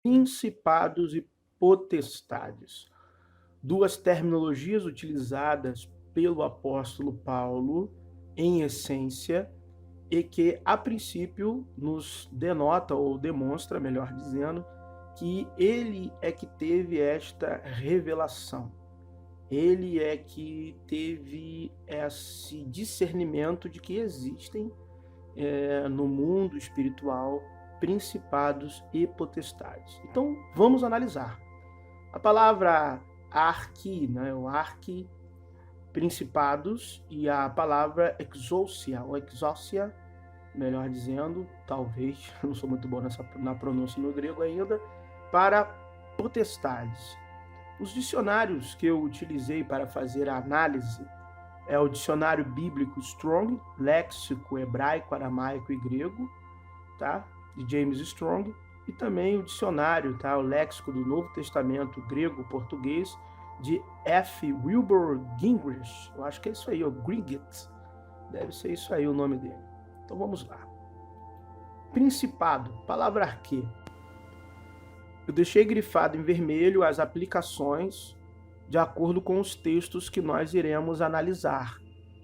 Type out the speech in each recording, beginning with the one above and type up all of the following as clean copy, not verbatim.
Principados e potestades. Duas terminologias utilizadas pelo apóstolo Paulo, em essência, e que, a princípio, nos denota ou demonstra, melhor dizendo, que ele é que teve esta revelação. Ele é que teve esse discernimento de que existem no mundo espiritual principados e potestades. Então, vamos analisar. A palavra arqui, né, o arqui, principados, e a palavra exousia, ou exócia, melhor dizendo, talvez, não sou muito bom na pronúncia no grego ainda, para potestades. Os dicionários que eu utilizei para fazer a análise é o dicionário bíblico Strong, léxico hebraico, aramaico e grego, tá? De James Strong, e também o dicionário, tá? O léxico do Novo Testamento grego-português de F. Wilbur Gingrich. Eu acho que é isso aí, o Gingrich. Deve ser isso aí o nome dele. Então vamos lá. Principado, palavra arquê. Eu deixei grifado em vermelho as aplicações de acordo com os textos que nós iremos analisar.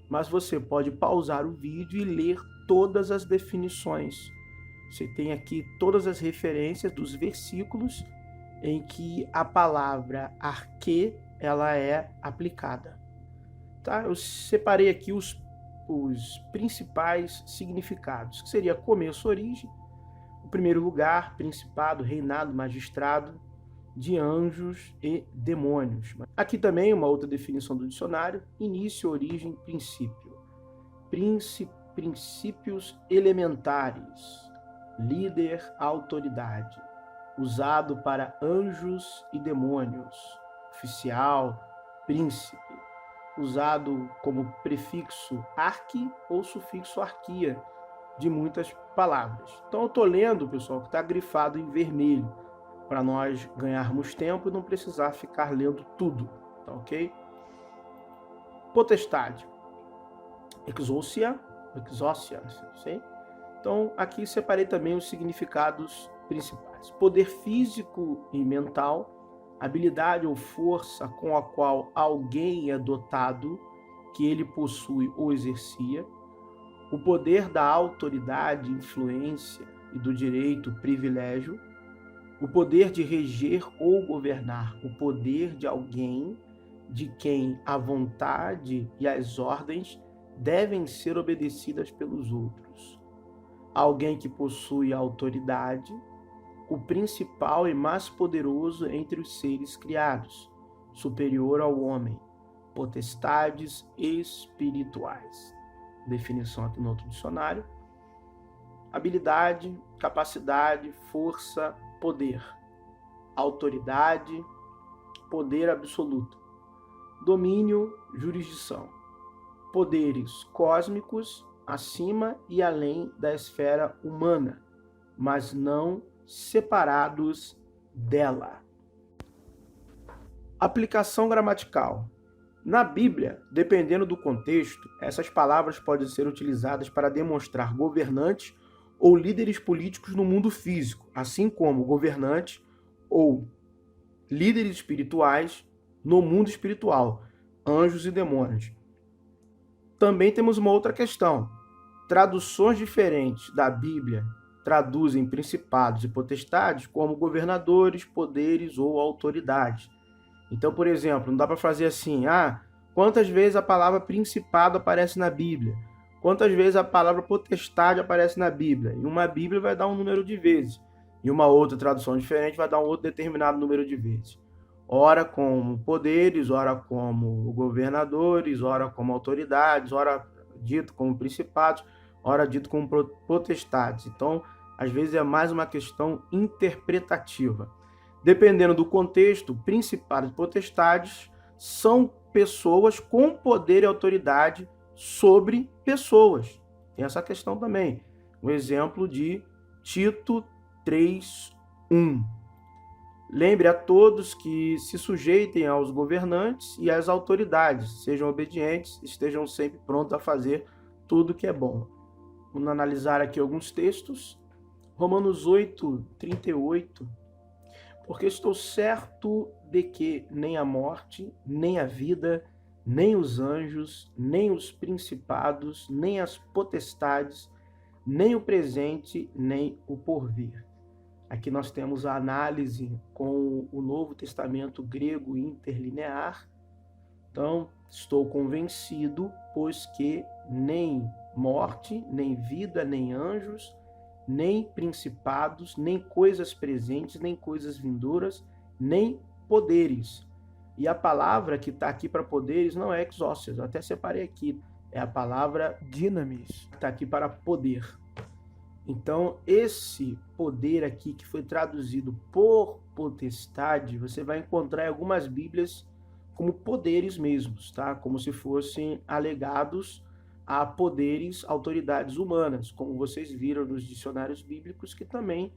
Mas você pode pausar o vídeo e ler todas as definições. Você tem aqui todas as referências dos versículos em que a palavra arquê ela é aplicada. Tá? Eu separei aqui os principais significados, que seria começo, origem, o primeiro lugar, principado, reinado, magistrado, de anjos e demônios. Aqui também uma outra definição do dicionário, início, origem, princípio. Princípios elementares, líder, autoridade, usado para anjos e demônios, oficial, príncipe, usado como prefixo arqui ou sufixo arquia, de muitas palavras. Então eu estou lendo, pessoal, que está grifado em vermelho, para nós ganharmos tempo e não precisar ficar lendo tudo, tá ok? Potestade, exócia, não sei. Então aqui separei também os significados principais. Poder físico e mental, habilidade ou força com a qual alguém é dotado, que ele possui ou exercia. O poder da autoridade, influência e do direito, privilégio. O poder de reger ou governar, o poder de alguém de quem a vontade e as ordens devem ser obedecidas pelos outros. Alguém que possui autoridade, o principal e mais poderoso entre os seres criados, superior ao homem, potestades espirituais. Definição aqui no outro dicionário. Habilidade, capacidade, força, poder. Autoridade, poder absoluto. Domínio, jurisdição. Poderes cósmicos acima e além da esfera humana, mas não separados dela. Aplicação gramatical. Na Bíblia, dependendo do contexto, essas palavras podem ser utilizadas para demonstrar governantes ou líderes políticos no mundo físico, assim como governantes ou líderes espirituais no mundo espiritual, anjos e demônios. Também temos uma outra questão. Traduções diferentes da Bíblia traduzem principados e potestades como governadores, poderes ou autoridades. Então, por exemplo, não dá para fazer assim, quantas vezes a palavra principado aparece na Bíblia? Quantas vezes a palavra potestade aparece na Bíblia? Em uma Bíblia vai dar um número de vezes. Em uma outra tradução diferente vai dar um outro determinado número de vezes. Ora como poderes, ora como governadores, ora como autoridades, ora dito como principados, ora dito como potestades. Então, às vezes é mais uma questão interpretativa. Dependendo do contexto, principados e potestades são pessoas com poder e autoridade sobre pessoas. Tem essa questão também. Um exemplo de Tito 3:1. Lembre a todos que se sujeitem aos governantes e às autoridades, sejam obedientes, estejam sempre prontos a fazer tudo que é bom. Vamos analisar aqui alguns textos. Romanos 8:38. Porque estou certo de que nem a morte, nem a vida, nem os anjos, nem os principados, nem as potestades, nem o presente, nem o porvir. Aqui nós temos a análise com o Novo Testamento grego interlinear. Então, estou convencido, pois que nem morte, nem vida, nem anjos, nem principados, nem coisas presentes, nem coisas vindouras, nem poderes. E a palavra que está aqui para poderes não é exócios, eu até separei aqui. É a palavra dinamis, que está aqui para poder. Então, esse poder aqui que foi traduzido por potestade, você vai encontrar em algumas Bíblias como poderes mesmos, tá? Como se fossem alegados a poderes, autoridades humanas, como vocês viram nos dicionários bíblicos, que também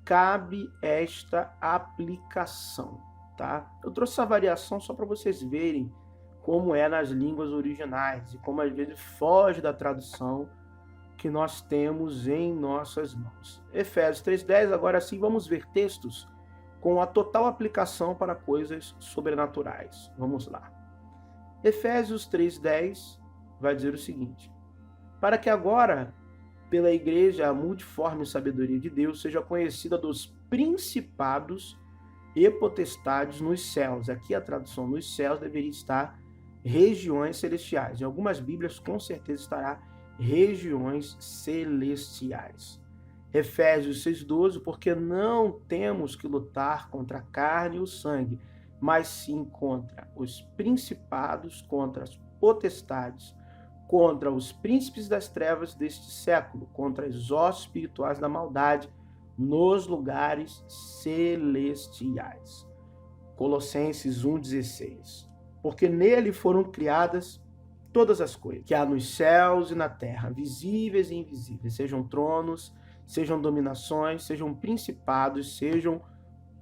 cabe esta aplicação, tá? Eu trouxe essa variação só para vocês verem como é nas línguas originais e como às vezes foge da tradução que nós temos em nossas mãos. Efésios 3:10, agora sim vamos ver textos com a total aplicação para coisas sobrenaturais. Vamos lá. Efésios 3:10 vai dizer o seguinte: para que agora, pela igreja, a multiforme sabedoria de Deus seja conhecida dos principados e potestades nos céus. Aqui a tradução nos céus deveria estar regiões celestiais. Em algumas Bíblias, com certeza, estará regiões celestiais. Efésios 6:12, porque não temos que lutar contra a carne e o sangue, mas sim contra os principados, contra as potestades, contra os príncipes das trevas deste século, contra os ossos espirituais da maldade nos lugares celestiais. Colossenses 1:16. Porque nele foram criadas todas as coisas, que há nos céus e na terra, visíveis e invisíveis, sejam tronos, sejam dominações, sejam principados, sejam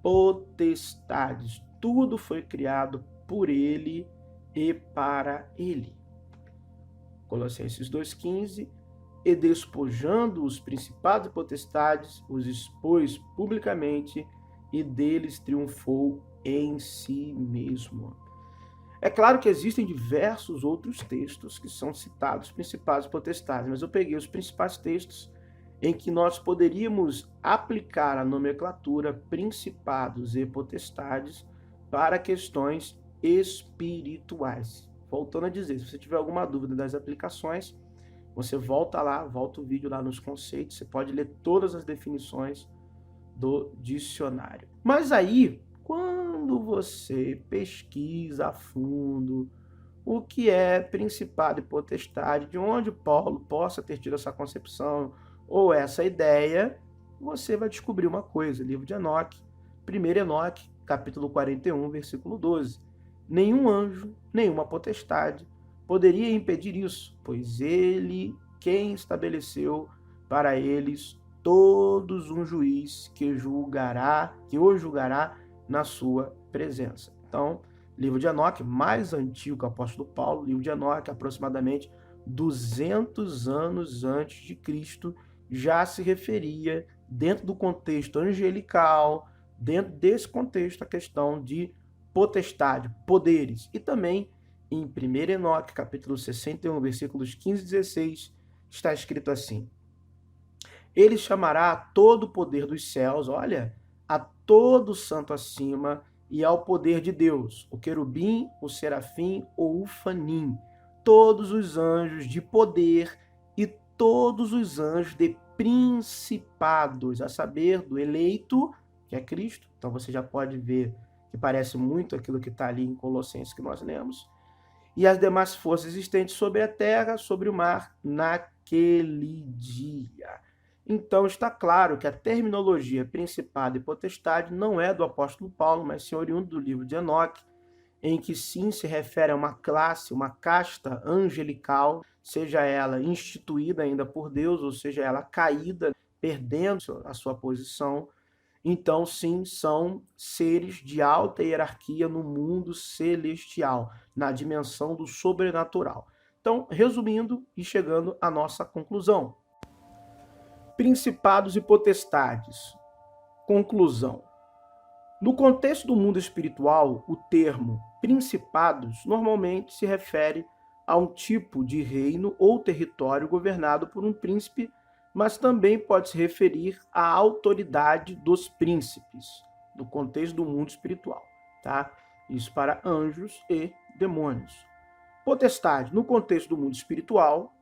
potestades. Tudo foi criado por ele e para ele. Colossenses 2:15, e despojando os principados e potestades, os expôs publicamente e deles triunfou em si mesmo. É claro que existem diversos outros textos que são citados principados e potestades, mas eu peguei os principais textos em que nós poderíamos aplicar a nomenclatura principados e potestades para questões espirituais. Voltando a dizer, se você tiver alguma dúvida das aplicações, você volta lá, volta o vídeo lá nos conceitos, você pode ler todas as definições do dicionário. Mas aí, quando você pesquisa a fundo o que é principado e potestade, de onde Paulo possa ter tido essa concepção ou essa ideia, você vai descobrir uma coisa, livro de Enoque, 1 Enoque, capítulo 41, versículo 12. Nenhum anjo, nenhuma potestade poderia impedir isso, pois ele quem estabeleceu para eles todos um juiz que os julgará na sua presença. Então, livro de Enoque, mais antigo que o apóstolo Paulo, livro de Enoque, aproximadamente 200 anos antes de Cristo, já se referia, dentro do contexto angelical, dentro desse contexto, a questão de potestade, poderes. E também em 1 Enoque, capítulo 61, versículos 15 e 16, está escrito assim: ele chamará a todo o poder dos céus, olha, a todo santo acima e ao poder de Deus, o querubim, o serafim ou o fanim, todos os anjos de poder e todos os anjos de principados, a saber, do eleito, que é Cristo. Então você já pode ver que parece muito aquilo que está ali em Colossenses que nós lemos. E as demais forças existentes sobre a terra, sobre o mar, naquele dia. Então está claro que a terminologia principado e potestade não é do apóstolo Paulo, mas sim oriundo do livro de Enoque, em que sim se refere a uma classe, uma casta angelical, seja ela instituída ainda por Deus, ou seja ela caída, perdendo a sua posição. Então, sim, são seres de alta hierarquia no mundo celestial, na dimensão do sobrenatural. Então, resumindo e chegando à nossa conclusão. Principados e potestades. Conclusão. No contexto do mundo espiritual, o termo principados normalmente se refere a um tipo de reino ou território governado por um príncipe, mas também pode se referir à autoridade dos príncipes, no contexto do mundo espiritual, tá? Isso para anjos e demônios. Potestade, no contexto do mundo espiritual,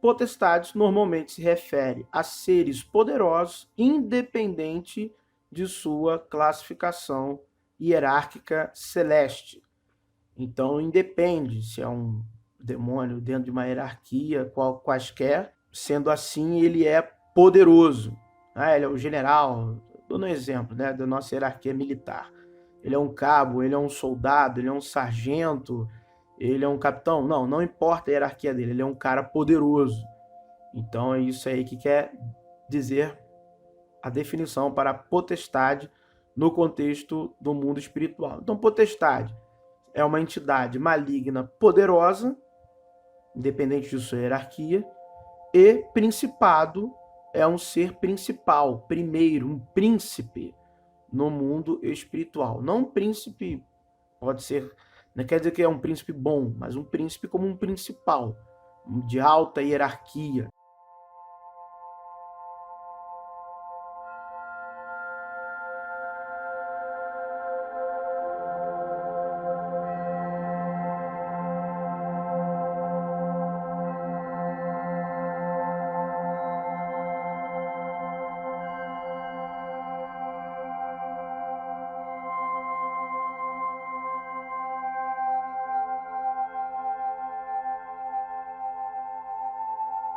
potestades normalmente se refere a seres poderosos, independente de sua classificação hierárquica celeste. Então, independe se é um demônio dentro de uma hierarquia quaisquer, sendo assim, ele é poderoso. Ele é o general, dando um exemplo, né, da nossa hierarquia militar. Ele é um cabo, ele é um soldado, ele é um sargento, ele é um capitão. Não importa a hierarquia dele, ele é um cara poderoso. Então é isso aí que quer dizer a definição para potestade no contexto do mundo espiritual. Então, potestade é uma entidade maligna poderosa, independente de sua hierarquia, e principado é um ser principal, primeiro, um príncipe no mundo espiritual. Não um príncipe, pode ser, não quer dizer que é um príncipe bom, mas um príncipe como um principal, de alta hierarquia.